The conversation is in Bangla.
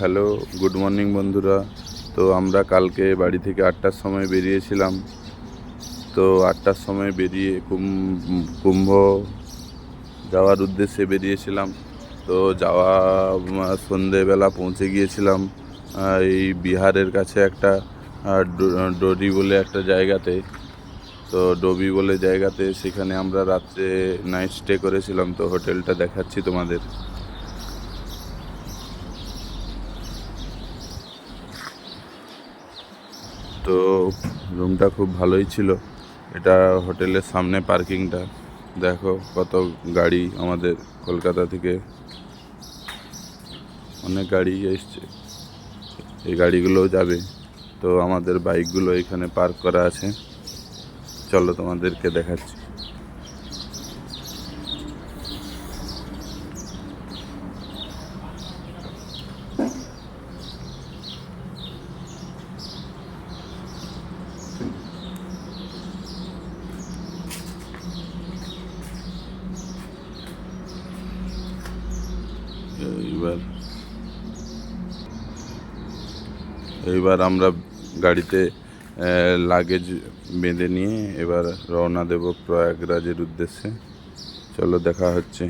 হ্যালো, গুড মর্নিং বন্ধুরা। তো আমরা কালকে বাড়ি থেকে 8টার সময় বেরিয়েছিলাম। তো 8টার সময় বেরিয়ে কুম্ভ যাওয়ার উদ্দেশ্যে বেরিয়েছিলাম। তো সন্ধেবেলা পৌঁছে গিয়েছিলাম এই বিহারের কাছে একটা ডোরি বলে একটা জায়গাতে। তো ডোবি বলে জায়গাতে সেখানে আমরা রাত্রে নাইট স্টে করেছিলাম। তো হোটেলটা দেখাচ্ছি তোমাদের। তো রুমটা খুব ভালোই ছিল। এটা হোটেলের সামনে পার্কিংটা দেখো, কত গাড়ি আমাদের কলকাতা থেকে অনেক গাড়ি এসছে, এই গাড়িগুলোও যাবে। তো আমাদের বাইকগুলো এখানে পার্ক করা আছে, চলো তোমাদেরকে দেখাচ্ছি। এইবার আমরা গাড়িতে লাগেজ বেঁধে নিয়ে এবার রওনা দেব প্রয়াগরাজের উদ্দেশ্যে। চলো দেখা হচ্ছে।